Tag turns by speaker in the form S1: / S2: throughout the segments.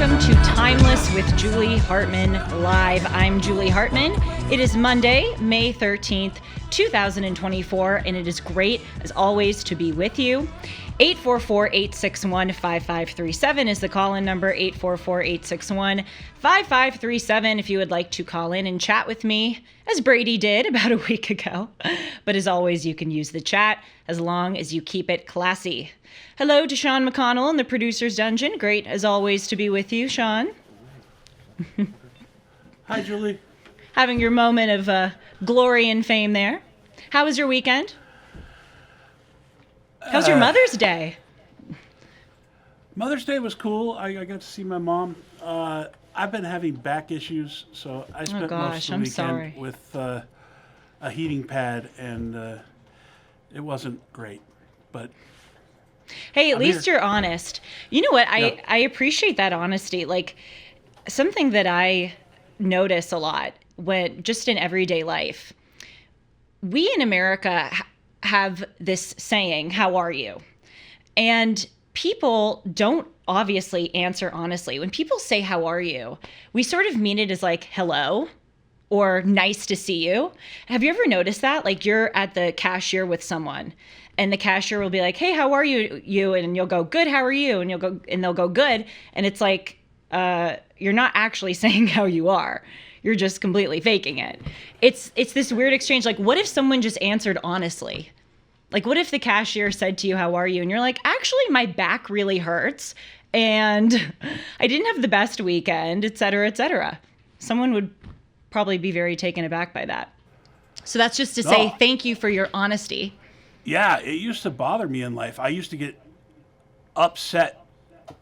S1: welcome to Timeless with Julie Hartman Live. I'm Julie Hartman. It is Monday, May 13th, 2024, and it is great, as always, to be with you. 844-861-5537 is the call-in number, 844-861-5537 if you would like to call in and chat with me, as Brady did about a week ago. But as always, you can use the chat as long as you keep it classy. Hello to Sean McConnell in the producer's dungeon. Great, as always, to be with you, Sean.
S2: Hi, Julie.
S1: Having your moment of glory and fame there. How was your weekend? How's your Mother's Day?
S2: Mother's Day was cool. I got to see my mom. I've been having back issues, so I spent most of the weekend with a heating pad, and it wasn't great. But
S1: hey, at least you're honest. You know what? I appreciate that honesty. Like, something that I notice a lot when just in everyday life, we in America have this saying, "How are you?" And people don't obviously answer honestly. When people say, "How are you?" we sort of mean it as like, "Hello," or "Nice to see you." Have you ever noticed that? Like, you're at the cashier with someone and the cashier will be like, "Hey, how are you?" And you'll go, "Good, how are you?" And they'll go, "Good." And it's like, you're not actually saying how you are. You're just completely faking it. It's this weird exchange. Like, what if someone just answered honestly? Like, what if the cashier said to you, "How are you?" And you're like, "Actually, my back really hurts, and I didn't have the best weekend," et cetera, et cetera. Someone would probably be very taken aback by that. So that's just to say thank you for your honesty.
S2: Yeah, it used to bother me in life. I used to get upset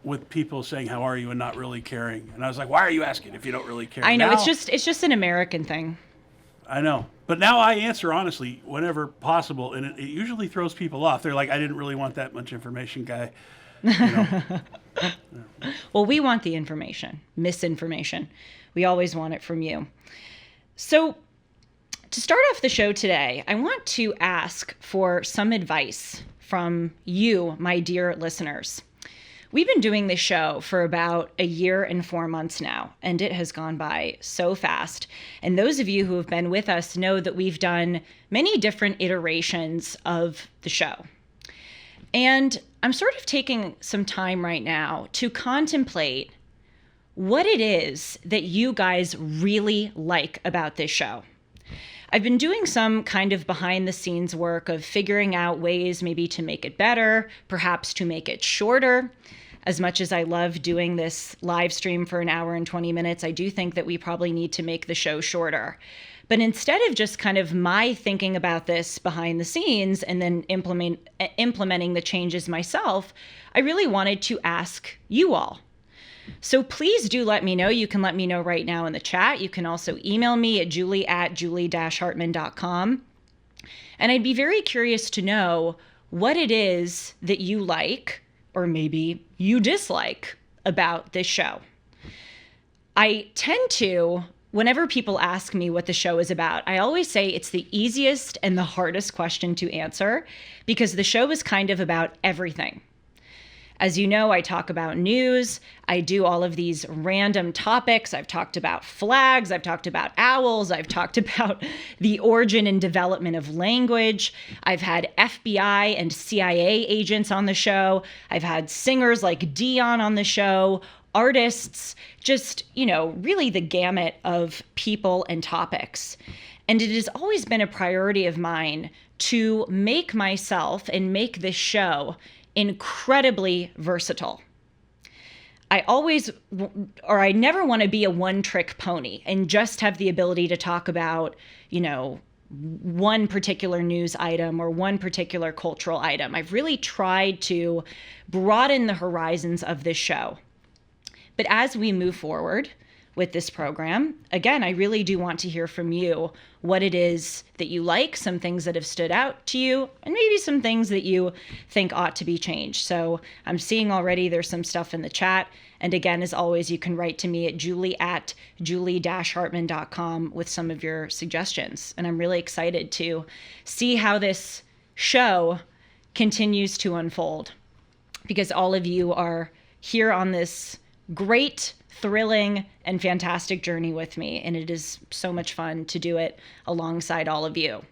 S2: with people saying, "How are you?" and not really caring. And I was like, why are you asking if you don't really care?
S1: I know, it's just an American thing.
S2: I know. But now I answer honestly whenever possible, and it usually throws people off. They're like, "I didn't really want that much information, guy." You know?
S1: Well, we want the information, misinformation. We always want it from you. So to start off the show today, I want to ask for some advice from you, my dear listeners. We've been doing this show for about a year and 4 months now, and it has gone by so fast. And those of you who have been with us know that we've done many different iterations of the show. And I'm sort of taking some time right now to contemplate what it is that you guys really like about this show. I've been doing some kind of behind the scenes work of figuring out ways maybe to make it better, perhaps to make it shorter. As much as I love doing this live stream for an hour and 20 minutes, I do think that we probably need to make the show shorter. But instead of just kind of my thinking about this behind the scenes and then implementing the changes myself, I really wanted to ask you all. So please do let me know. You can let me know right now in the chat. You can also email me at julie@julie-hartman.com. And I'd be very curious to know what it is that you like or maybe you dislike about this show. I tend to, whenever people ask me what the show is about, I always say it's the easiest and the hardest question to answer because the show is kind of about everything. As you know, I talk about news. I do all of these random topics. I've talked about flags. I've talked about owls. I've talked about the origin and development of language. I've had FBI and CIA agents on the show. I've had singers like Dion on the show, artists, just, really the gamut of people and topics. And it has always been a priority of mine to make myself and make this show incredibly versatile. I never want to be a one-trick pony and just have the ability to talk about, one particular news item or one particular cultural item. I've really tried to broaden the horizons of this show. But as we move forward with this program, again, I really do want to hear from you what it is that you like, some things that have stood out to you, and maybe some things that you think ought to be changed. So I'm seeing already there's some stuff in the chat. And again, as always, you can write to me at julie@julie-hartman.com with some of your suggestions. And I'm really excited to see how this show continues to unfold because all of you are here on this great, thrilling, and fantastic journey with me. And it is so much fun to do it alongside all of you.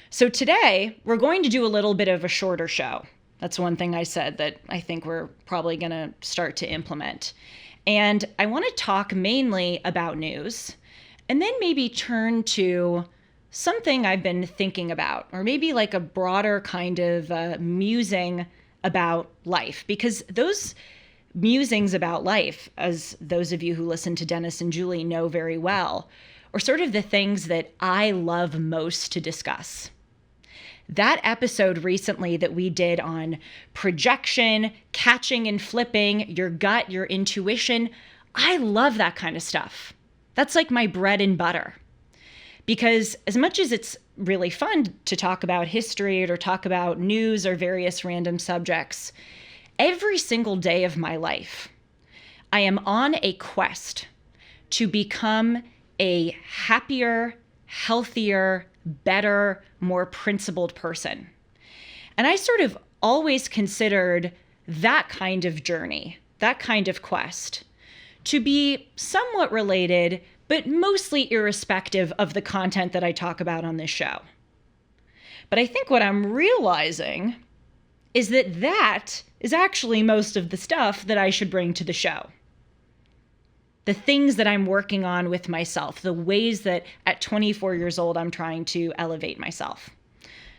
S1: So today, we're going to do a little bit of a shorter show. That's one thing I said that I think we're probably going to start to implement. And I want to talk mainly about news, and then maybe turn to something I've been thinking about, or maybe like a broader kind of musing about life, because those musings about life, as those of you who listen to Dennis and Julie know very well, are sort of the things that I love most to discuss. That episode recently that we did on projection, catching and flipping, your gut, your intuition, I love that kind of stuff. That's like my bread and butter. Because as much as it's really fun to talk about history or talk about news or various random subjects, every single day of my life, I am on a quest to become a happier, healthier, better, more principled person. And I sort of always considered that kind of journey, that kind of quest, to be somewhat related, but mostly irrespective of the content that I talk about on this show. But I think what I'm realizing is that that is actually most of the stuff that I should bring to the show. The things that I'm working on with myself, the ways that at 24 years old, I'm trying to elevate myself.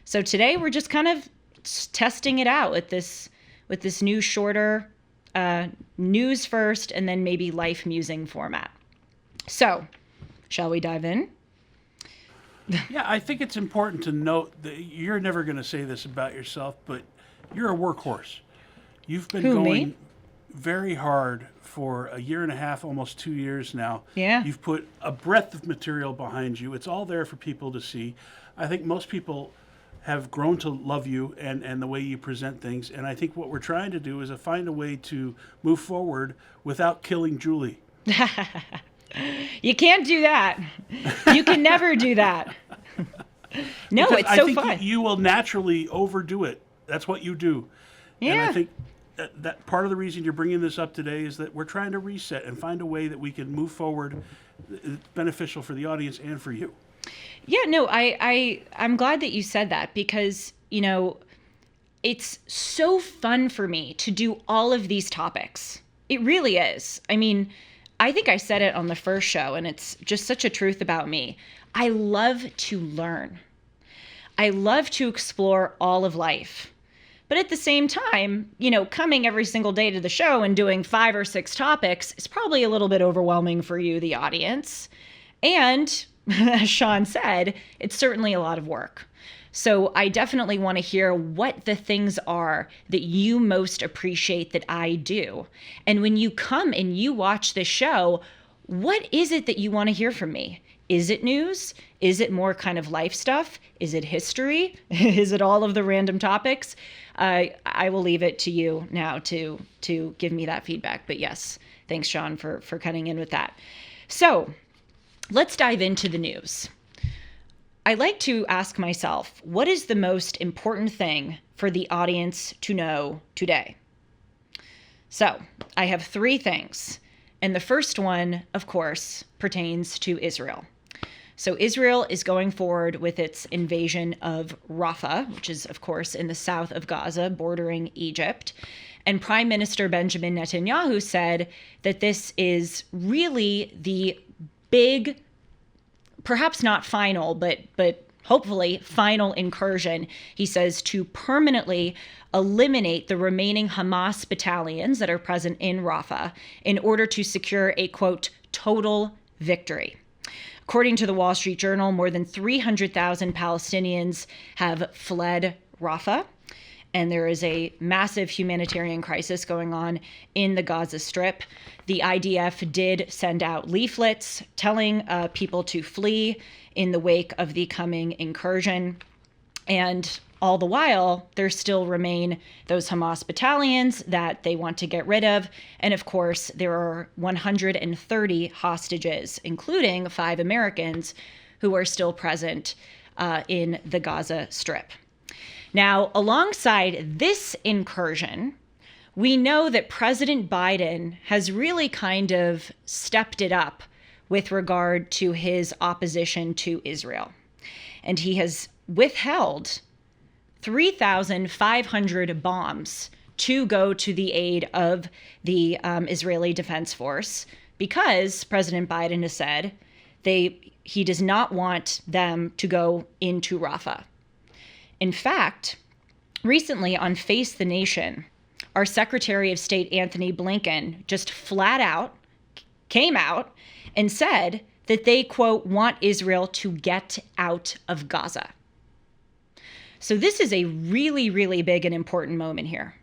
S1: So today we're just kind of testing it out with this new shorter news first and then maybe life musing format. So shall we dive in?
S2: Yeah, I think it's important to note that you're never going to say this about yourself, but you're a workhorse. You've been going very hard for a year and a half, almost 2 years now.
S1: Yeah.
S2: You've put a breadth of material behind you. It's all there for people to see. I think most people have grown to love you and the way you present things. And I think what we're trying to do is find a way to move forward without killing Julie.
S1: You can't do that. You can never do that. No,
S2: because
S1: it's so
S2: fun.
S1: fun.
S2: You will naturally overdo it. That's what you do.
S1: Yeah.
S2: And I think that part of the reason you're bringing this up today is that we're trying to reset and find a way that we can move forward beneficial for the audience and for you.
S1: Yeah, no, I'm glad that you said that because, it's so fun for me to do all of these topics. It really is. I mean, I think I said it on the first show, and it's just such a truth about me. I love to learn. I love to explore all of life. But at the same time, coming every single day to the show and doing 5 or 6 topics is probably a little bit overwhelming for you, the audience. And as Sean said, it's certainly a lot of work. So I definitely want to hear what the things are that you most appreciate that I do. And when you come and you watch this show, what is it that you want to hear from me? Is it news? Is it more kind of life stuff? Is it history? Is it all of the random topics? I will leave it to you now to give me that feedback. But yes, thanks, Sean, for cutting in with that. So let's dive into the news. I like to ask myself, what is the most important thing for the audience to know today? So I have 3 things. And the first one, of course, pertains to Israel. So Israel is going forward with its invasion of Rafah, which is, of course, in the south of Gaza, bordering Egypt. And Prime Minister Benjamin Netanyahu said that this is really the big, perhaps not final, but hopefully final incursion, he says, to permanently eliminate the remaining Hamas battalions that are present in Rafah in order to secure a, quote, total victory. According to the Wall Street Journal, more than 300,000 Palestinians have fled Rafah, and there is a massive humanitarian crisis going on in the Gaza Strip. The IDF did send out leaflets telling people to flee in the wake of the coming incursion. And all the while, there still remain those Hamas battalions that they want to get rid of. And of course, there are 130 hostages, including 5 Americans, who are still present in the Gaza Strip. Now, alongside this incursion, we know that President Biden has really kind of stepped it up with regard to his opposition to Israel. And he has withheld 3,500 bombs to go to the aid of the Israeli Defense Force because President Biden has said he does not want them to go into Rafah. In fact, recently on Face the Nation, our Secretary of State Anthony Blinken just flat out came out and said that they, quote, want Israel to get out of Gaza. So this is a really, really big and important moment here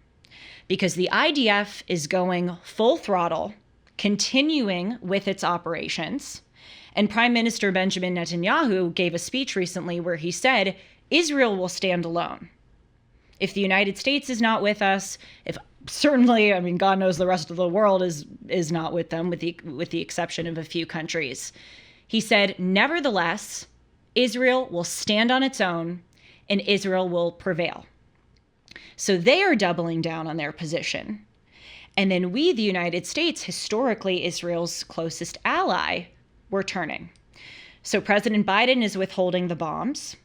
S1: because the IDF is going full throttle, continuing with its operations. And Prime Minister Benjamin Netanyahu gave a speech recently where he said, Israel will stand alone. If the United States is not with us, certainly, God knows the rest of the world is not with them, with the exception of a few countries. He said, nevertheless, Israel will stand on its own and Israel will prevail. So they are doubling down on their position. And then we, the United States, historically Israel's closest ally, we're turning. So President Biden is withholding the bombs.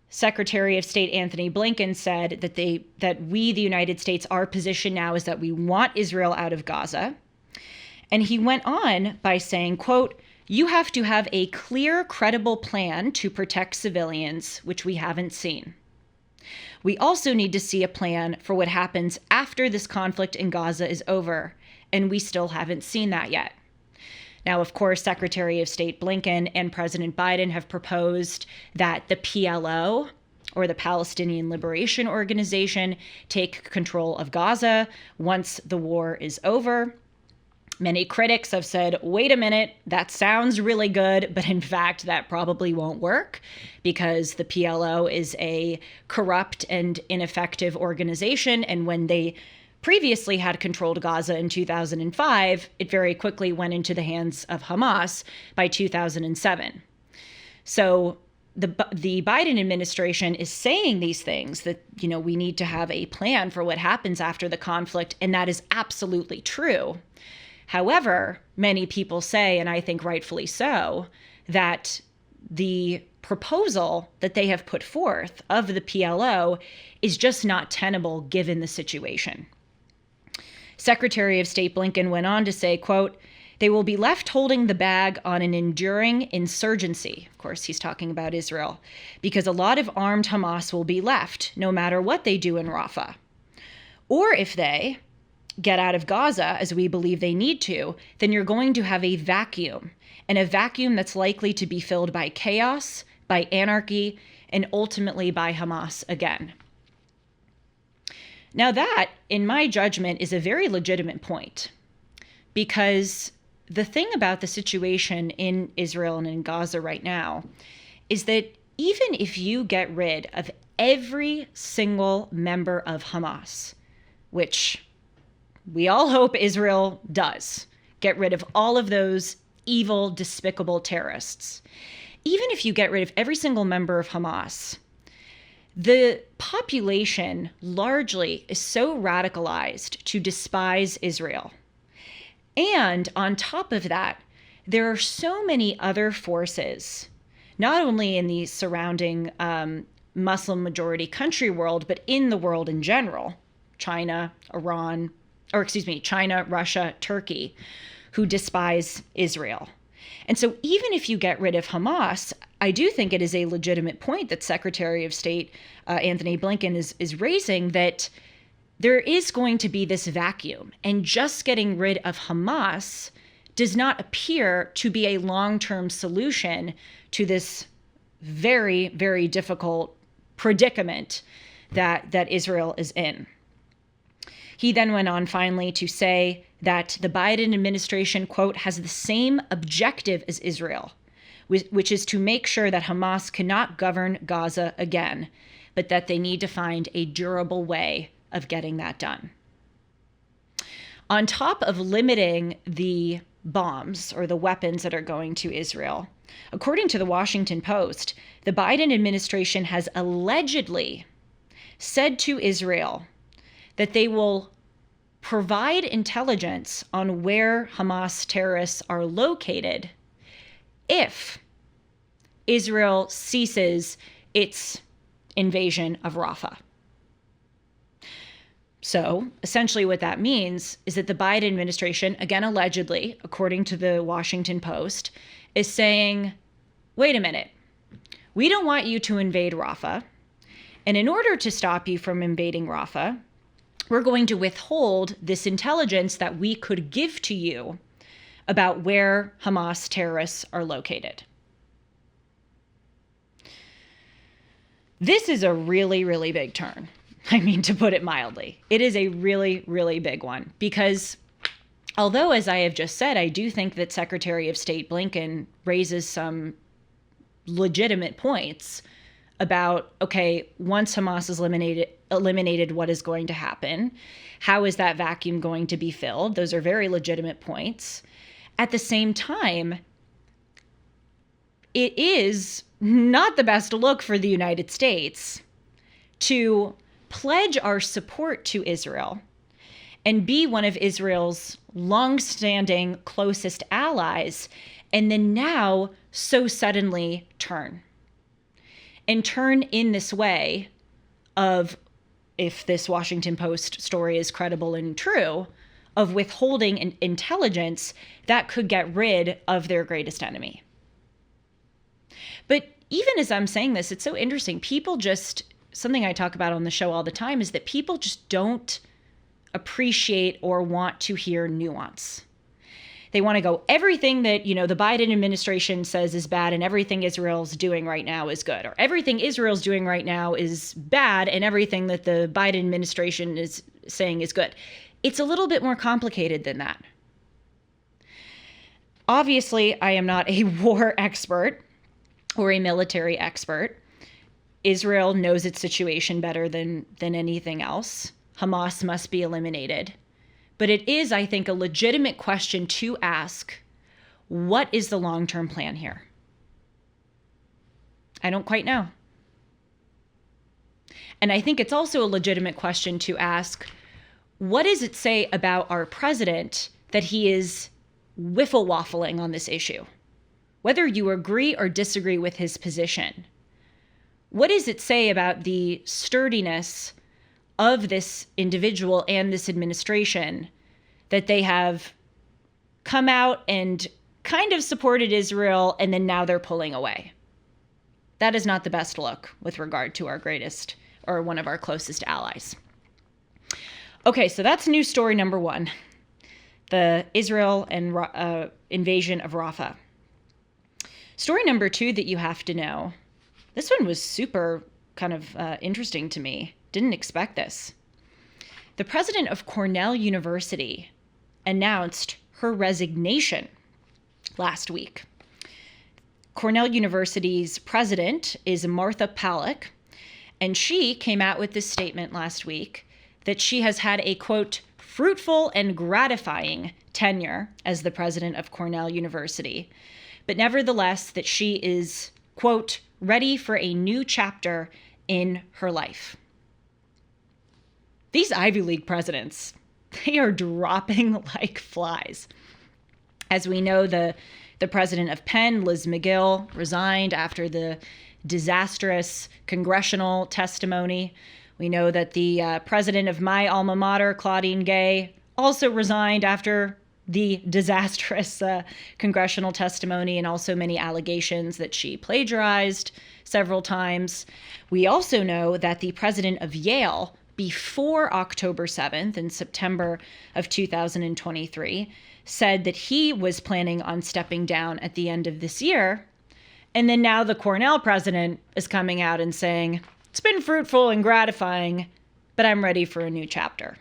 S1: Secretary of State Anthony Blinken said that we, the United States, our position now is that we want Israel out of Gaza. And he went on by saying, quote, you have to have a clear, credible plan to protect civilians, which we haven't seen. We also need to see a plan for what happens after this conflict in Gaza is over, and we still haven't seen that yet. Now, of course, Secretary of State Blinken and President Biden have proposed that the PLO, or the Palestinian Liberation Organization, take control of Gaza once the war is over. Many critics have said, wait a minute, that sounds really good, but in fact, that probably won't work because the PLO is a corrupt and ineffective organization. And when they previously had controlled Gaza in 2005, it very quickly went into the hands of Hamas by 2007. So the Biden administration is saying these things that, we need to have a plan for what happens after the conflict, and that is absolutely true. However, many people say, and I think rightfully so, that the proposal that they have put forth of the PLO is just not tenable given the situation. Secretary of State Blinken went on to say, quote, they will be left holding the bag on an enduring insurgency. Of course, he's talking about Israel, because a lot of armed Hamas will be left, no matter what they do in Rafah. Or if they get out of Gaza, as we believe they need to, then you're going to have a vacuum, and a vacuum that's likely to be filled by chaos, by anarchy, and ultimately by Hamas again. Now that, in my judgment, is a very legitimate point, because the thing about the situation in Israel and in Gaza right now is that even if you get rid of every single member of Hamas, which we all hope Israel does, get rid of all of those evil, despicable terrorists, even if you get rid of every single member of Hamas, the population largely is so radicalized to despise Israel. And on top of that, there are so many other forces, not only in the surrounding Muslim majority country world, but in the world in general, China, Russia, Turkey, who despise Israel. And so even if you get rid of Hamas, I do think it is a legitimate point that Secretary of State Anthony Blinken is raising, that there is going to be this vacuum, and just getting rid of Hamas does not appear to be a long-term solution to this very, very difficult predicament that Israel is in. He then went on finally to say that the Biden administration, quote, has the same objective as Israel, which is to make sure that Hamas cannot govern Gaza again, but that they need to find a durable way of getting that done. On top of limiting the bombs or the weapons that are going to Israel, according to the Washington Post, the Biden administration has allegedly said to Israel that they will provide intelligence on where Hamas terrorists are located if Israel ceases its invasion of Rafah. So essentially what that means is that the Biden administration, again, allegedly, according to the Washington Post, is saying, wait a minute, we don't want you to invade Rafah. And in order to stop you from invading Rafah, we're going to withhold this intelligence that we could give to you about where Hamas terrorists are located. This is a really, really big turn. I mean, to put it mildly, it is a really, really big one because although, as I have just said, I do think that Secretary of State Blinken raises some legitimate points about, okay, once Hamas is eliminated, what is going to happen? How is that vacuum going to be filled? Those are very legitimate points. At the same time, it is not the best look for the United States to pledge our support to Israel and be one of Israel's longstanding closest allies, and then now so suddenly turn in this way of, if this Washington Post story is credible and true, of withholding an intelligence that could get rid of their greatest enemy. But even as I'm saying this, it's so interesting. Something I talk about on the show all the time is that people just don't appreciate or want to hear nuance. They want to go, everything that, the Biden administration says is bad and everything Israel's doing right now is good, or everything Israel's doing right now is bad and everything that the Biden administration is saying is good. It's a little bit more complicated than that. Obviously, I am not a war expert or a military expert. Israel knows its situation better than anything else. Hamas must be eliminated. But it is, I think, a legitimate question to ask, what is the long-term plan here? I don't quite know. And I think it's also a legitimate question to ask, what does it say about our president that he is wiffle-waffling on this issue? Whether you agree or disagree with his position, what does it say about the sturdiness of this individual and this administration that they have come out and kind of supported Israel and then now they're pulling away? That is not the best look with regard to our greatest or one of our closest allies. Okay, so that's news story number one, the Israel and invasion of Rafah. Story number two that you have to know, this one was super kind of interesting to me. Didn't expect this. The president of Cornell University announced her resignation last week. Cornell University's president is Martha Pollack, and she came out with this statement last week that she has had a, quote, fruitful and gratifying tenure as the president of Cornell University, but nevertheless that she is, quote, ready for a new chapter in her life. These Ivy League presidents, they are dropping like flies. As we know, the president of Penn, Liz McGill, resigned after the disastrous congressional testimony. We know that the president of my alma mater, Claudine Gay, also resigned after the disastrous congressional testimony and also many allegations that she plagiarized several times. We also know that the president of Yale, before October 7th, in September of 2023, said that he was planning on stepping down at the end of this year. And then now the Cornell president is coming out and saying, it's been fruitful and gratifying, but I'm ready for a new chapter.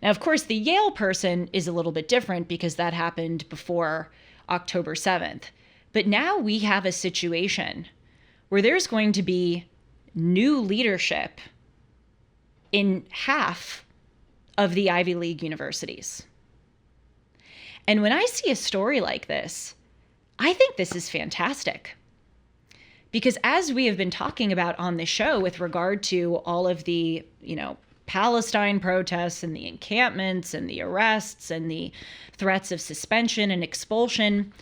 S1: Now, of course, the Yale person is a little bit different because that happened before October 7th. But now we have a situation where there's going to be new leadership in half of the Ivy League universities. And when I see a story like this, I think this is fantastic. Because as we have been talking about on the show with regard to all of the, Palestine protests and the encampments and the arrests and the threats of suspension and expulsion,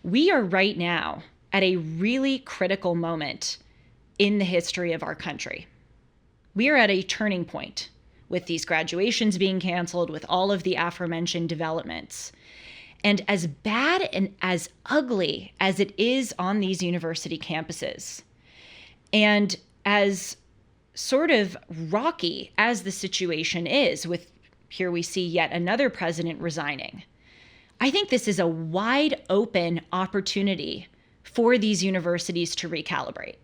S1: we are right now at a really critical moment in the history of our country. We are at a turning point with these graduations being canceled, with all of the aforementioned developments. And as bad and as ugly as it is on these university campuses, and as sort of rocky as the situation is, with here we see yet another president resigning, I think this is a wide open opportunity for these universities to recalibrate.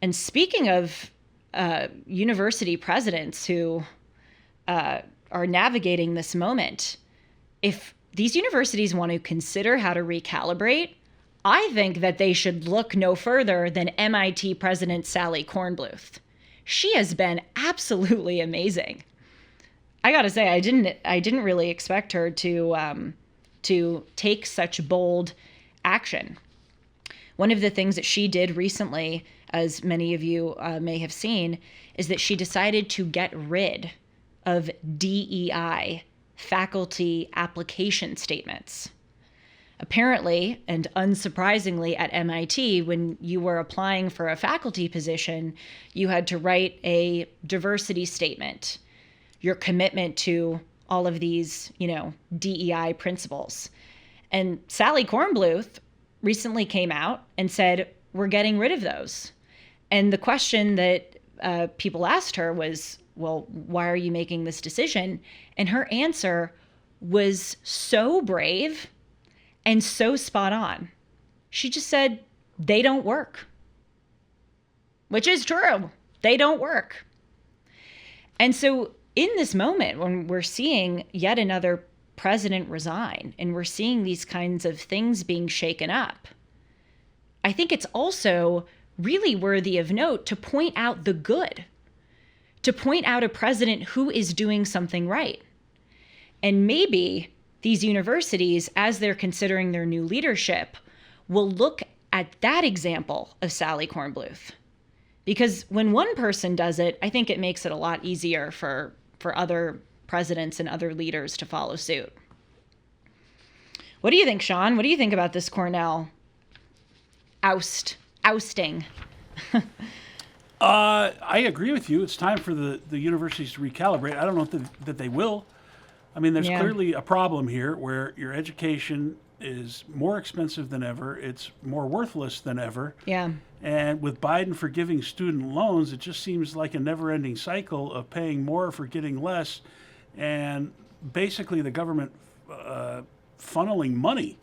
S1: And speaking of university presidents who are navigating this moment, if these universities want to consider how to recalibrate, I think that they should look no further than MIT President Sally Kornbluth. She has been absolutely amazing. I gotta say, I didn't really expect her to take such bold action. One of the things that she did recently, as many of you may have seen, is that she decided to get rid of DEI, faculty application statements. Apparently, and unsurprisingly at MIT, when you were applying for a faculty position, you had to write a diversity statement, your commitment to all of these, DEI principles. And Sally Kornbluth recently came out and said, we're getting rid of those. And the question that people asked her was, well, why are you making this decision? And her answer was so brave and so spot on. She just said, they don't work. Which is true. They don't work. And so in this moment, when we're seeing yet another president resign and we're seeing these kinds of things being shaken up, I think it's also really worthy of note to point out the good, to point out a president who is doing something right. And maybe these universities, as they're considering their new leadership, will look at that example of Sally Kornbluth. Because when one person does it, I think it makes it a lot easier for other presidents and other leaders to follow suit. What do you think, Sean? What do you think about this Cornell ousting?
S2: I agree with you. It's time for the universities to recalibrate. I don't know that they will. I mean, there's clearly a problem here where your education is more expensive than ever. It's more worthless than ever.
S1: Yeah.
S2: And with Biden forgiving student loans, it just seems like a never-ending cycle of paying more for getting less, and basically the government funneling money.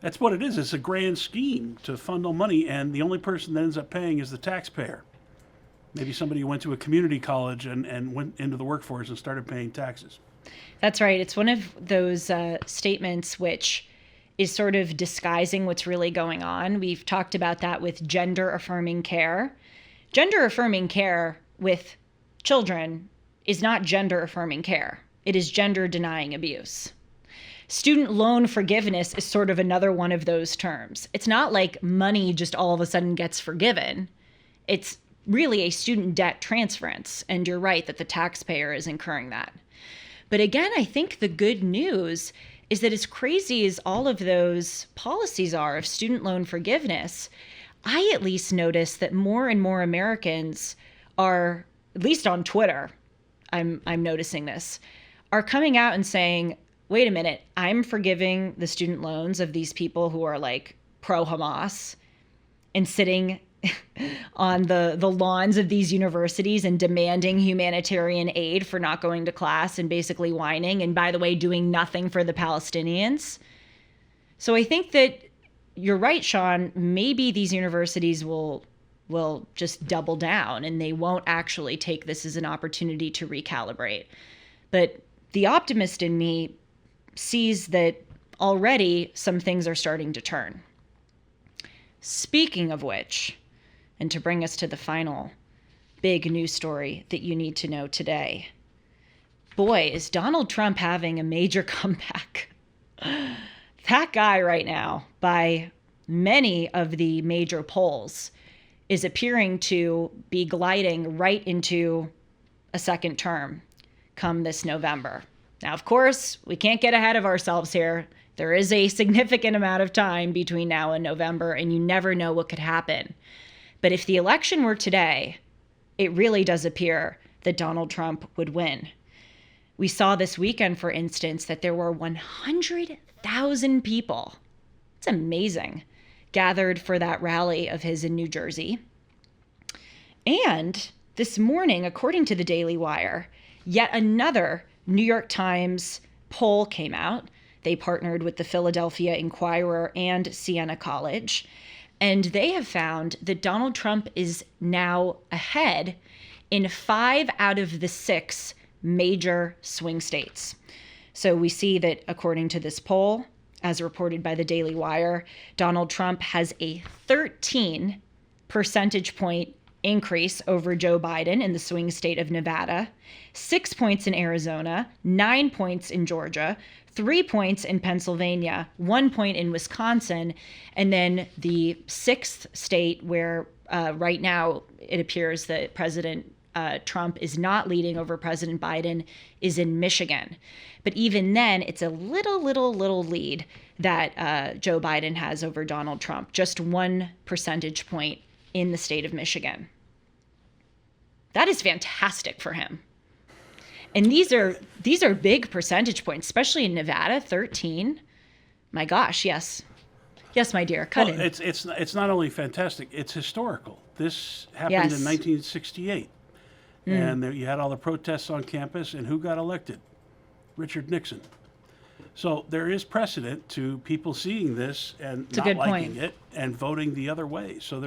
S2: That's what it is. It's a grand scheme to funnel money, and the only person that ends up paying is the taxpayer. Maybe somebody who went to a community college and went into the workforce and started paying taxes.
S1: That's right. It's one of those statements which is sort of disguising what's really going on. We've talked about that with gender-affirming care. Gender-affirming care with children is not gender-affirming care. It is gender-denying abuse. Student loan forgiveness is sort of another one of those terms. It's not like money just all of a sudden gets forgiven. It's really a student debt transference, and you're right that the taxpayer is incurring that. But again, I think the good news is that as crazy as all of those policies are of student loan forgiveness, I at least notice that more and more Americans are, at least on Twitter, I'm noticing this, are coming out and saying, wait a minute, I'm forgiving the student loans of these people who are like pro-Hamas and sitting on the lawns of these universities and demanding humanitarian aid for not going to class and basically whining, and by the way, doing nothing for the Palestinians. So I think that you're right, Sean, maybe these universities will just double down and they won't actually take this as an opportunity to recalibrate. But the optimist in me sees that already some things are starting to turn. Speaking of which, and to bring us to the final big news story that you need to know today, boy, is Donald Trump having a major comeback. That guy right now, by many of the major polls, is appearing to be gliding right into a second term come this November. Now, of course, we can't get ahead of ourselves here. There is a significant amount of time between now and November, and you never know what could happen. But if the election were today, it really does appear that Donald Trump would win. We saw this weekend, for instance, that there were 100,000 people. It's amazing. Gathered for that rally of his in New Jersey. And this morning, according to the Daily Wire, yet another New York Times poll came out. They partnered with the Philadelphia Inquirer and Siena College. And they have found that Donald Trump is now ahead in 5 out of the 6 major swing states. So we see that according to this poll, as reported by the Daily Wire, Donald Trump has a 13 percentage point increase over Joe Biden in the swing state of Nevada, 6 points in Arizona, 9 points in Georgia, 3 points in Pennsylvania, 1 point in Wisconsin, and then the 6th state where right now it appears that President Trump is not leading over President Biden is in Michigan. But even then, it's a little lead that Joe Biden has over Donald Trump, just 1 percentage point in the state of Michigan. That is fantastic for him. And these are big percentage points, especially in Nevada, 13. My gosh, yes. Yes, my dear, cut in.
S2: It's not only fantastic, it's historical. This happened in 1968. And you had all the protests on campus, and who got elected? Richard Nixon. So there is precedent to people seeing this and not liking it and voting the other way. So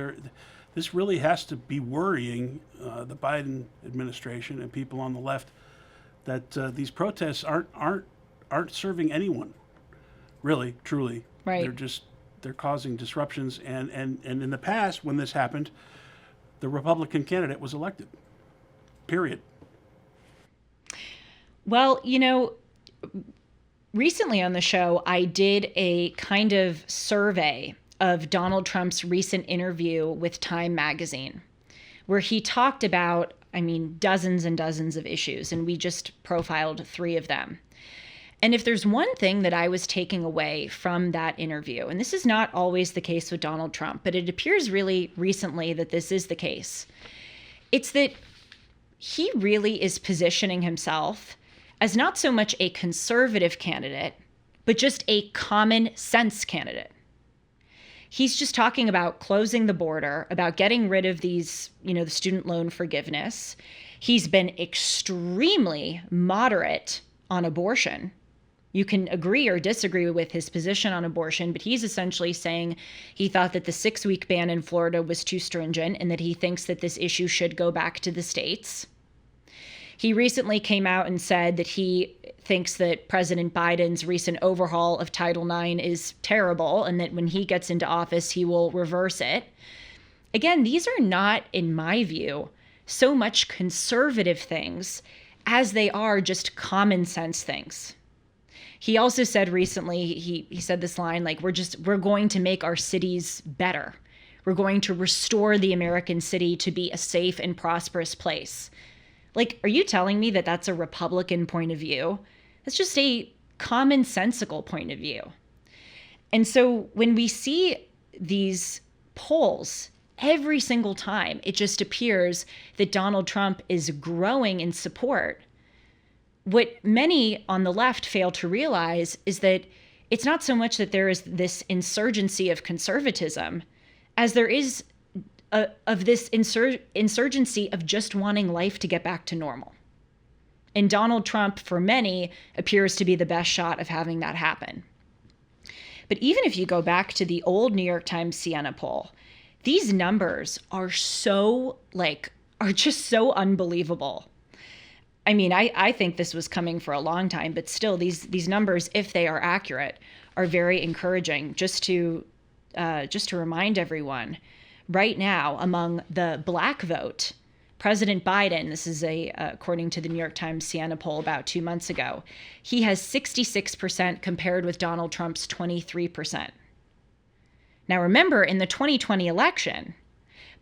S2: this really has to be worrying the Biden administration and people on the left that these protests aren't serving anyone, really, truly.
S1: Right.
S2: They're causing disruptions. And in the past, when this happened, the Republican candidate was elected. Period.
S1: Well, recently on the show, I did a kind of survey of Donald Trump's recent interview with Time magazine, where he talked about, dozens and dozens of issues, and we just profiled 3 of them. And if there's one thing that I was taking away from that interview, and this is not always the case with Donald Trump, but it appears really recently that this is the case, it's that he really is positioning himself as not so much a conservative candidate, but just a common sense candidate. He's just talking about closing the border, about getting rid of these, the student loan forgiveness. He's been extremely moderate on abortion. You can agree or disagree with his position on abortion, but he's essentially saying he thought that the 6-week ban in Florida was too stringent and that he thinks that this issue should go back to the states. He recently came out and said that he thinks that President Biden's recent overhaul of Title IX is terrible and that when he gets into office, he will reverse it. Again, these are not, in my view, so much conservative things as they are just common sense things. He also said recently, he said this line, like, we're going to make our cities better. We're going to restore the American city to be a safe and prosperous place. Like, are you telling me that that's a Republican point of view? That's just a commonsensical point of view. And so when we see these polls every single time, it just appears that Donald Trump is growing in support. What many on the left fail to realize is that it's not so much that there is this insurgency of conservatism as there is of this insurgency of just wanting life to get back to normal. And Donald Trump, for many, appears to be the best shot of having that happen. But even if you go back to the old New York Times Siena poll, these numbers are just so unbelievable. I think this was coming for a long time, but still these numbers, if they are accurate, are very encouraging. Just to remind everyone, right now, among the Black vote, President Biden, this is according to the New York Times Siena poll about 2 months ago, he has 66% compared with Donald Trump's 23%. Now remember, in the 2020 election,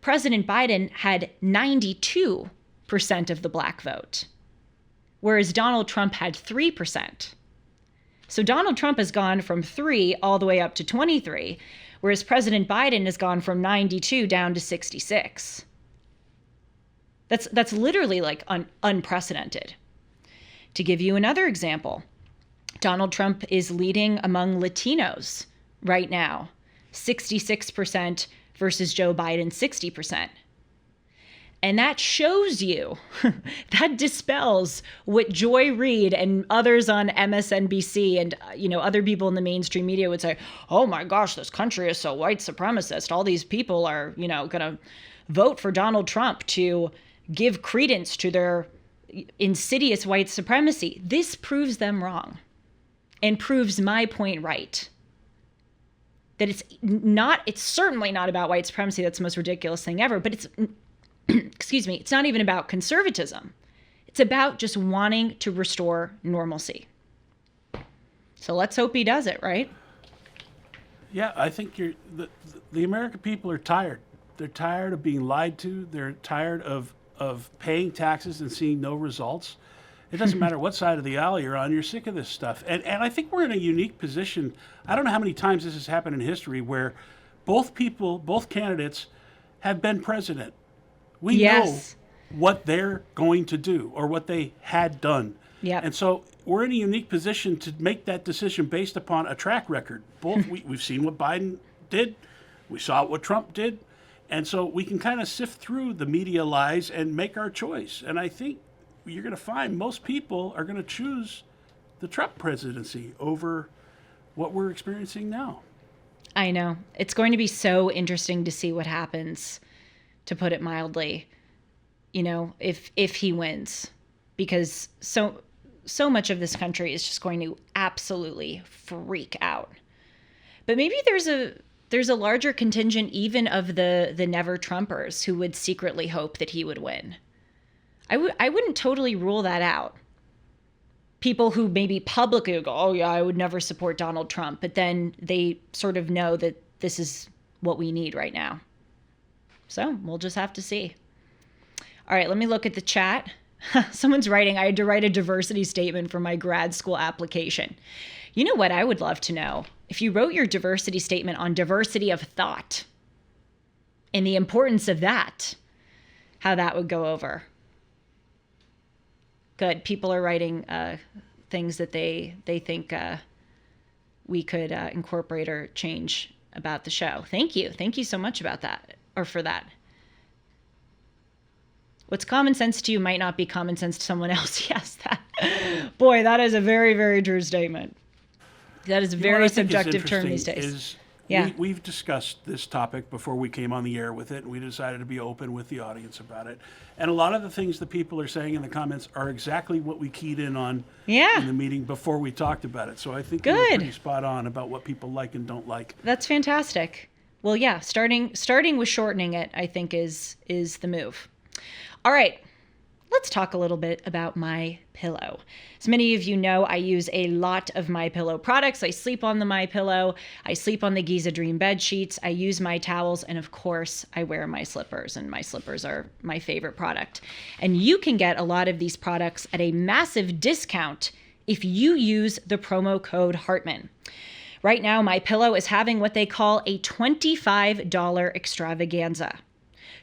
S1: President Biden had 92% of the black vote, whereas Donald Trump had 3%. So Donald Trump has gone from 3 all the way up to 23, whereas President Biden has gone from 92 down to 66. That's literally like unprecedented. To give you another example, Donald Trump is leading among Latinos right now, 66% versus Joe Biden, 60%. And that shows you, that dispels what Joy Reid and others on MSNBC and, other people in the mainstream media would say, oh my gosh, this country is so white supremacist. All these people are, going to vote for Donald Trump to give credence to their insidious white supremacy. This proves them wrong and proves my point right. That it's certainly not about white supremacy. That's the most ridiculous thing ever, but it's it's not even about conservatism. It's about just wanting to restore normalcy. So let's hope he does it, right?
S2: Yeah, I think the American people are tired. They're tired of being lied to. They're tired of paying taxes and seeing no results. It doesn't matter what side of the aisle you're on, you're sick of this stuff. And I think we're in a unique position. I don't know how many times this has happened in history where both candidates have been president. We know what they're going to do or what they had done.
S1: Yep.
S2: And so we're in a unique position to make that decision based upon a track record. We've seen what Biden did. We saw what Trump did. And so we can kind of sift through the media lies and make our choice. And I think you're going to find most people are going to choose the Trump presidency over what we're experiencing now.
S1: I know. It's going to be so interesting to see what happens, to put it mildly, if he wins, because so much of this country is just going to absolutely freak out. But maybe there's a larger contingent even of the never Trumpers who would secretly hope that he would win. I wouldn't totally rule that out. People who maybe publicly go, oh yeah, I would never support Donald Trump, but then they sort of know that this is what we need right now. So we'll just have to see. All right, let me look at the chat. Someone's writing, I had to write a diversity statement for my grad school application. You know what I would love to know? If you wrote your diversity statement on diversity of thought and the importance of that, how that would go over. Good. People are writing things that they think we could incorporate or change about the show. Thank you. Thank you so much about that, or for that. What's common sense to you might not be common sense to someone else. Yes, boy, that is a very, very true statement. That is a very subjective term these days.
S2: We've discussed this topic before we came on the air with it, and we decided to be open with the audience about it. And a lot of the things that people are saying in the comments are exactly what we keyed in on in the meeting before we talked about it. So I think we're pretty spot on about what people like and don't like. That's
S1: fantastic. Well, yeah, starting with shortening it, I think is the move. All right. Let's talk a little bit about MyPillow. As many of you know, I use a lot of MyPillow products. I sleep on the MyPillow. I sleep on the Giza Dream bed sheets. I use my towels. And of course, I wear my slippers. And my slippers are my favorite product. And you can get a lot of these products at a massive discount if you use the promo code Hartman. Right now, MyPillow is having what they call a $25 extravaganza.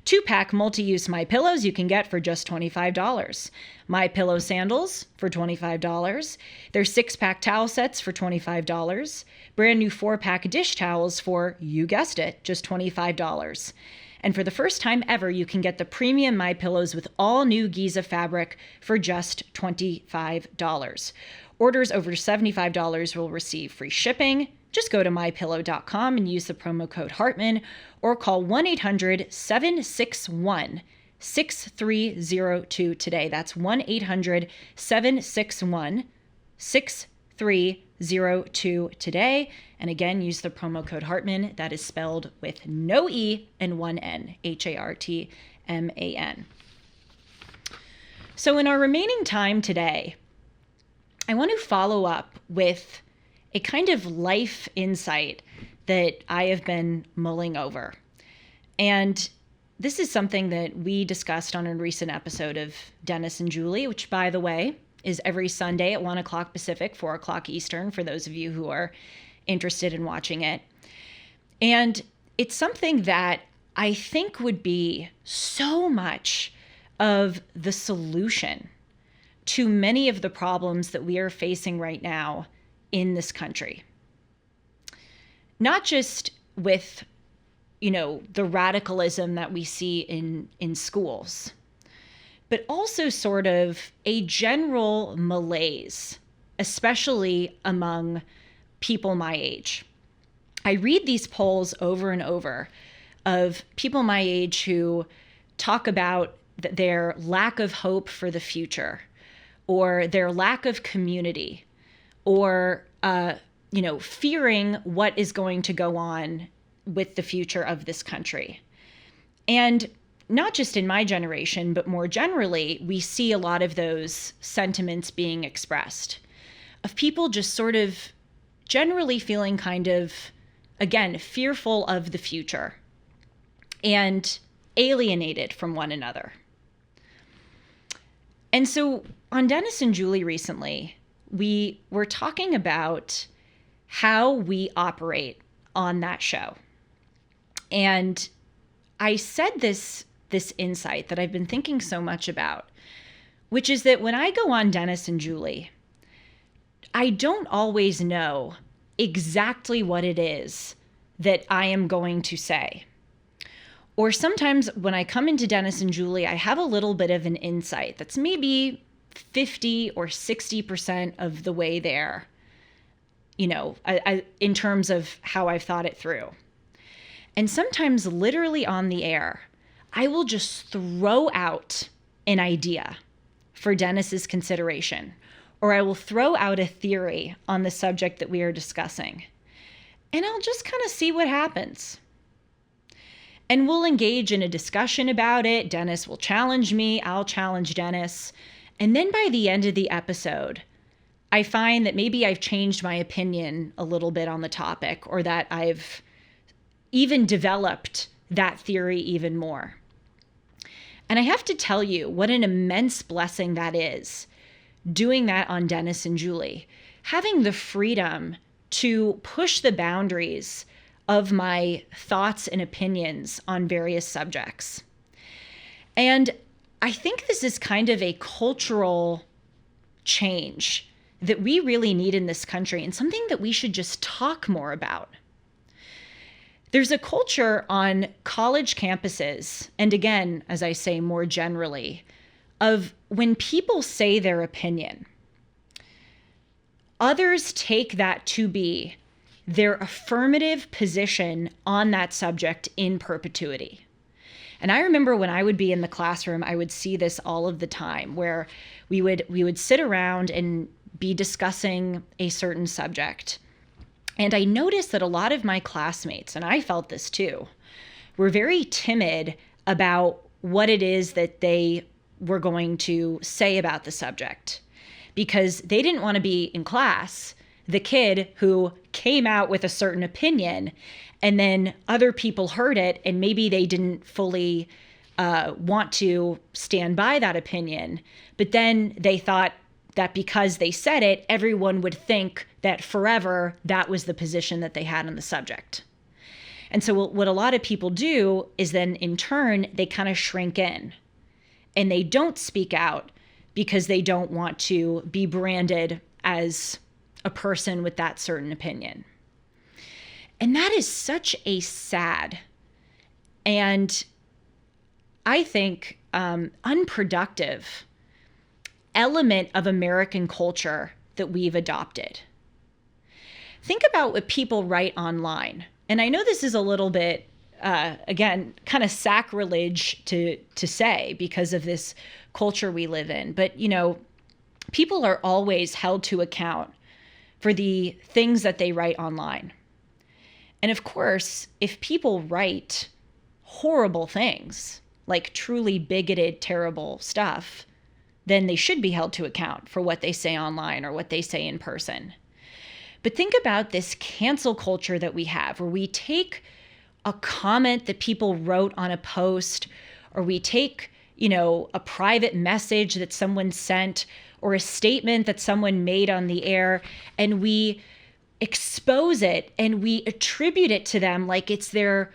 S1: 2-pack multi-use MyPillows you can get for just $25. MyPillow sandals for $25. Their 6-pack towel sets for $25. Brand new 4-pack dish towels for, you guessed it, just $25. And for the first time ever, you can get the premium MyPillows with all new Giza fabric for just $25. Orders over $75 will receive free shipping. Just go to mypillow.com and use the promo code Hartman or call 1-800-761-6302 today. That's 1-800-761-6302 today. And again, use the promo code Hartman. That is spelled with no E and one N, Hartman. So in our remaining time today, I want to follow up with a kind of life insight that I have been mulling over. And this is something that we discussed on a recent episode of Dennis and Julie, which, by the way, is every Sunday at 1 o'clock Pacific, 4 o'clock Eastern, for those of you who are interested in watching it. And it's something that I think would be so much of the solution to many of the problems that we are facing right now in this country. Not just with, the radicalism that we see in schools, but also sort of a general malaise, especially among people my age. I read these polls over and over of people my age who talk about their lack of hope for the future, or their lack of community, or fearing what is going to go on with the future of this country. And not just in my generation, but more generally, we see a lot of those sentiments being expressed of people just sort of generally feeling kind of, again, fearful of the future and alienated from one another. And so on Dennis and Julie recently, we were talking about how we operate on that show. And I said this insight that I've been thinking so much about, which is that when I go on Dennis and Julie, I don't always know exactly what it is that I am going to say. Or sometimes when I come into Dennis and Julie, I have a little bit of an insight that's maybe 50 or 60% of the way there, in terms of how I've thought it through. And sometimes literally on the air, I will just throw out an idea for Dennis's consideration, or I will throw out a theory on the subject that we are discussing. And I'll just kind of see what happens. And we'll engage in a discussion about it. Dennis will challenge me. I'll challenge Dennis. And then by the end of the episode, I find that maybe I've changed my opinion a little bit on the topic, or that I've even developed that theory even more. And I have to tell you what an immense blessing that is, doing that on Dennis and Julie, having the freedom to push the boundaries of my thoughts and opinions on various subjects. And I think this is kind of a cultural change that we really need in this country, and something that we should just talk more about. There's a culture on college campuses, and again, as I say more generally, of when people say their opinion, others take that to be their affirmative position on that subject in perpetuity. And I remember when I would be in the classroom, I would see this all of the time, where we would sit around and be discussing a certain subject. And I noticed that a lot of my classmates, and I felt this too, were very timid about what it is that they were going to say about the subject, because they didn't want to be in class the kid who came out with a certain opinion, and then other people heard it and maybe they didn't fully want to stand by that opinion. But then they thought that because they said it, everyone would think that forever that was the position that they had on the subject. And so what a lot of people do is then in turn, they kind of shrink in and they don't speak out because they don't want to be branded as a person with that certain opinion. And that is such a sad and I think unproductive element of American culture that we've adopted. Think about what people write online. And I know this is a little bit, again, kind of sacrilege to say because of this culture we live in. But, people are always held to account for the things that they write online. And of course, if people write horrible things, like truly bigoted, terrible stuff, then they should be held to account for what they say online or what they say in person. But think about this cancel culture that we have, where we take a comment that people wrote on a post, or we take, a private message that someone sent or a statement that someone made on the air, and we expose it and we attribute it to them like it's their,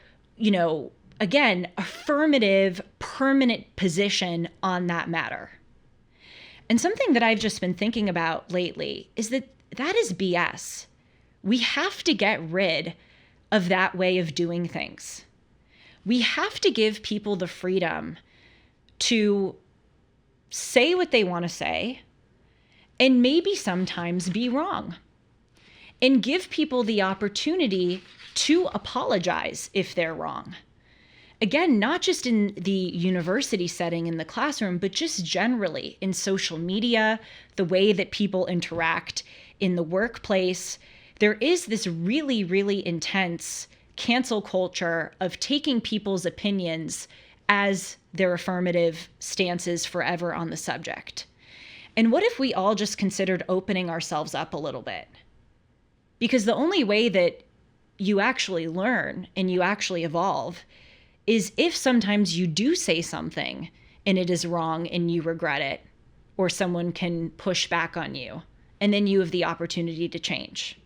S1: again, affirmative, permanent position on that matter. And something that I've just been thinking about lately is that is BS. We have to get rid of that way of doing things. We have to give people the freedom to say what they want to say and maybe sometimes be wrong, and give people the opportunity to apologize if they're wrong. Again, not just in the university setting in the classroom, but just generally in social media, the way that people interact in the workplace. There is this really, really intense cancel culture of taking people's opinions as their affirmative stances forever on the subject. And what if we all just considered opening ourselves up a little bit? Because the only way that you actually learn and you actually evolve is if sometimes you do say something and it is wrong and you regret it, or someone can push back on you, and then you have the opportunity to change.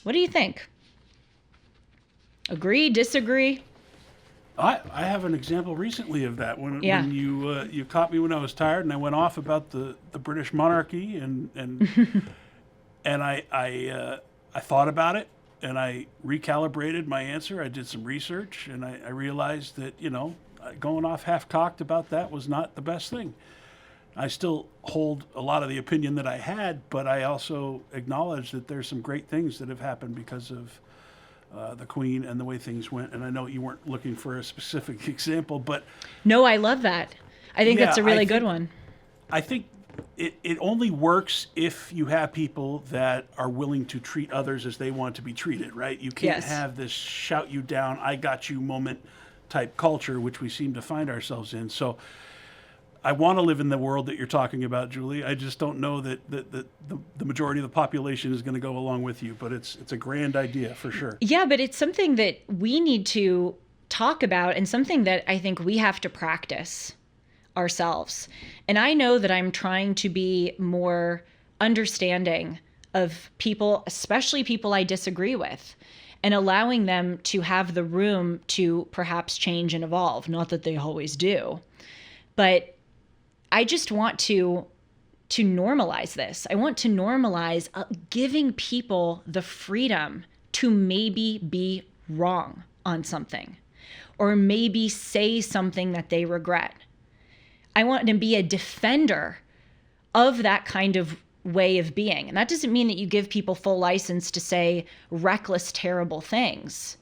S1: What do you think? Agree, disagree?
S2: I have an example recently of that when you caught me when I was tired and I went off about the British monarchy and and I thought about it and I recalibrated my answer. I did some research and I realized that going off half-cocked about that was not the best thing. I still hold a lot of the opinion that I had, but I also acknowledge that there's some great things that have happened because of the Queen and the way things went. And I know you weren't looking for a specific example, but...
S1: No, I love that. I think that's a really good one.
S2: I think it only works if you have people that are willing to treat others as they want to be treated, right? You can't have this shout you down, I got you moment type culture, which we seem to find ourselves in. So I want to live in the world that you're talking about, Julie. I just don't know that the majority of the population is going to go along with you, but it's a grand idea for sure. Yeah,
S1: but it's something that we need to talk about and something that I think we have to practice ourselves. And I know that I'm trying to be more understanding of people, especially people I disagree with, and allowing them to have the room to perhaps change and evolve. Not that they always do, but I just want to normalize this. I want to normalize giving people the freedom to maybe be wrong on something, or maybe say something that they regret. I want to be a defender of that kind of way of being. And that doesn't mean that you give people full license to say reckless, terrible things.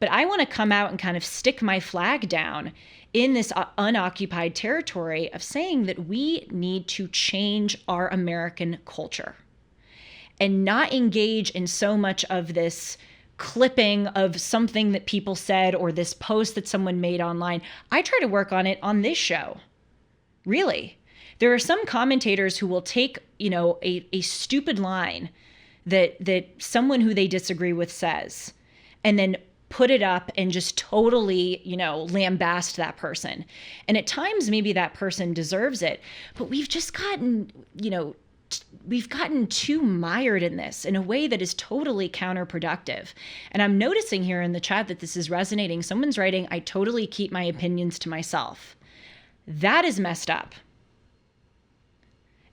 S1: But I want to come out and kind of stick my flag down in this unoccupied territory of saying that we need to change our American culture and not engage in so much of this clipping of something that people said or this post that someone made online. I try to work on it on this show. Really. There are some commentators who will take, a stupid line that someone who they disagree with says, and then put it up and just totally, lambast that person. And at times maybe that person deserves it, but we've just gotten, we've gotten too mired in this in a way that is totally counterproductive. And I'm noticing here in the chat that this is resonating. Someone's writing, I totally keep my opinions to myself. That is messed up.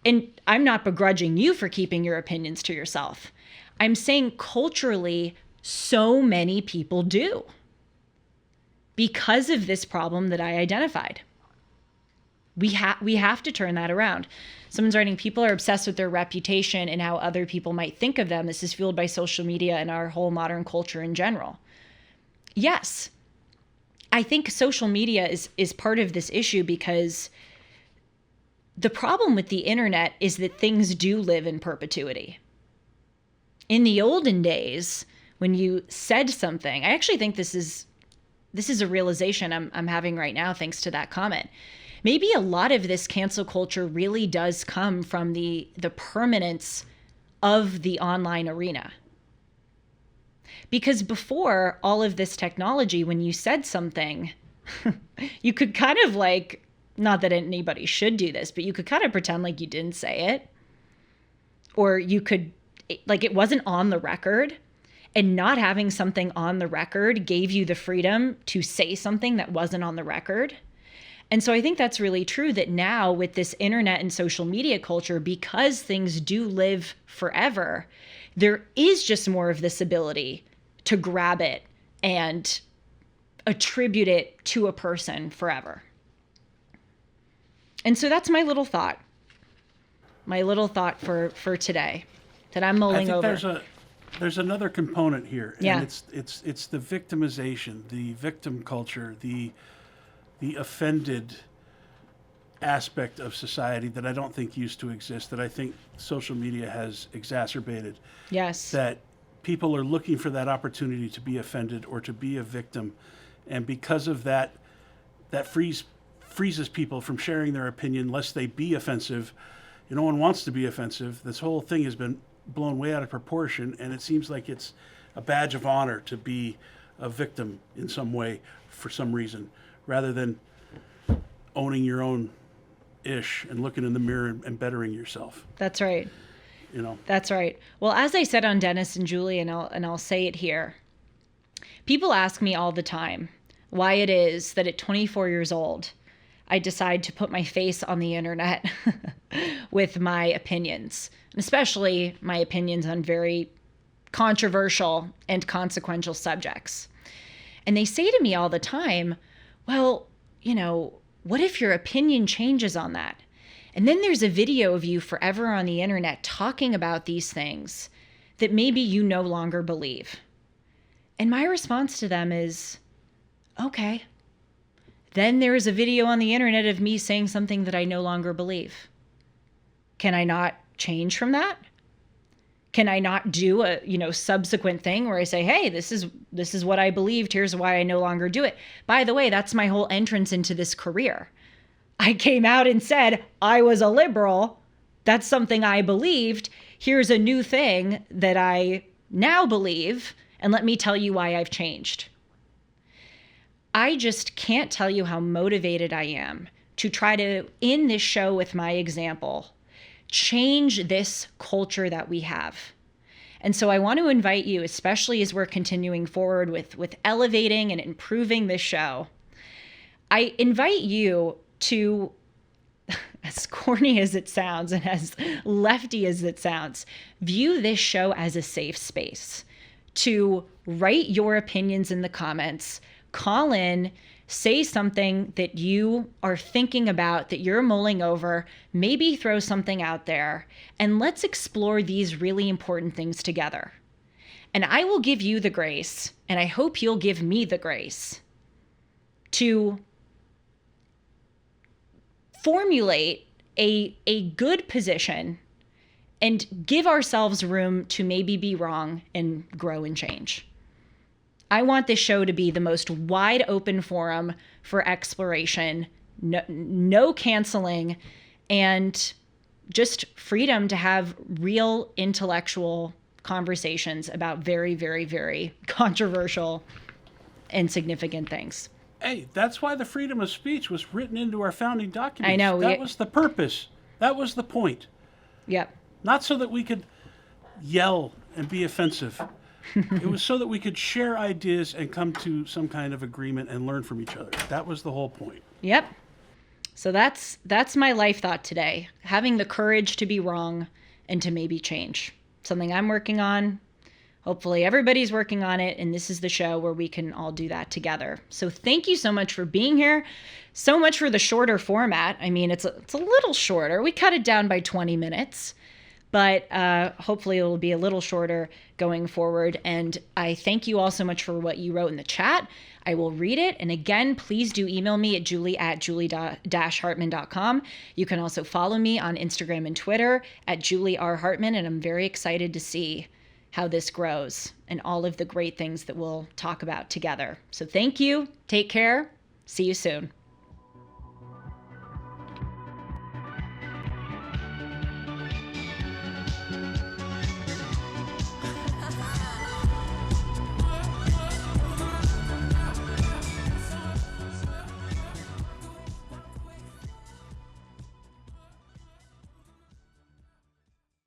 S1: And I'm not begrudging you for keeping your opinions to yourself. I'm saying culturally, so many people do because of this problem that I identified. We have to turn that around. Someone's writing, people are obsessed with their reputation and how other people might think of them. This is fueled by social media and our whole modern culture in general. Yes, I think social media is part of this issue because the problem with the internet is that things do live in perpetuity. In the olden days, when you said something, I actually think this is a realization I'm having right now thanks to that comment. Maybe a lot of this cancel culture really does come from the permanence of the online arena. Because before all of this technology, when you said something, you could kind of like, not that anybody should do this, but you could kind of pretend like you didn't say it. Or you could, like, it wasn't on the record. And not having something on the record gave you the freedom to say something that wasn't on the record. And so I think that's really true, that now with this internet and social media culture, because things do live forever, there is just more of this ability to grab it and attribute it to a person forever. And so that's my little thought for today that I'm mulling over.
S2: There's another component here, and
S1: yeah.
S2: it's the victimization, the victim culture, the offended aspect of society that I don't think used to exist, that I think social media has exacerbated.
S1: Yes.
S2: That people are looking for that opportunity to be offended or to be a victim, and because of that, that freezes people from sharing their opinion lest they be offensive. No one wants to be offensive. This whole thing has been blown way out of proportion, and it seems like it's a badge of honor to be a victim in some way for some reason, rather than owning your own ish and looking in the mirror and bettering yourself.
S1: That's right. That's right. Well, as I said on Dennis and Julie, and I'll say it here, people ask me all the time why it is that at 24 years old I decide to put my face on the internet with my opinions, and especially my opinions on very controversial and consequential subjects. And they say to me all the time, well, what if your opinion changes on that? And then there's a video of you forever on the internet talking about these things that maybe you no longer believe. And my response to them is, okay. Then there is a video on the internet of me saying something that I no longer believe. Can I not change from that? Can I not do a subsequent thing where I say, hey, this is what I believed, here's why I no longer do it. By the way, that's my whole entrance into this career. I came out and said I was a liberal. That's something I believed. Here's a new thing that I now believe, and let me tell you why I've changed. I just can't tell you how motivated I am to try to, in this show with my example, change this culture that we have. And so I want to invite you, especially as we're continuing forward with elevating and improving this show, I invite you to, as corny as it sounds and as lefty as it sounds, view this show as a safe space to write your opinions in the comments. Call in, say something that you are thinking about, that you're mulling over, maybe throw something out there, and let's explore these really important things together. And I will give you the grace, and I hope you'll give me the grace to formulate a good position and give ourselves room to maybe be wrong and grow and change. I want this show to be the most wide open forum for exploration, no canceling, and just freedom to have real intellectual conversations about very, very, very controversial and significant things.
S2: Hey, that's why the freedom of speech was written into our founding documents.
S1: I know.
S2: That was the purpose. That was the point.
S1: Yep.
S2: Not so that we could yell and be offensive. It was so that we could share ideas and come to some kind of agreement and learn from each other. That was the whole point.
S1: Yep. So that's my life thought today. Having the courage to be wrong and to maybe change. Something I'm working on. Hopefully everybody's working on it, and this is the show where we can all do that together. So thank you so much for being here. So much for the shorter format. I mean, it's a little shorter. We cut it down by 20 minutes. But hopefully it will be a little shorter going forward. And I thank you all so much for what you wrote in the chat. I will read it. And again, please do email me at julie@julie-hartman.com. You can also follow me on Instagram and Twitter at Julie R. Hartman. And I'm very excited to see how this grows and all of the great things that we'll talk about together. So thank you. Take care. See you soon.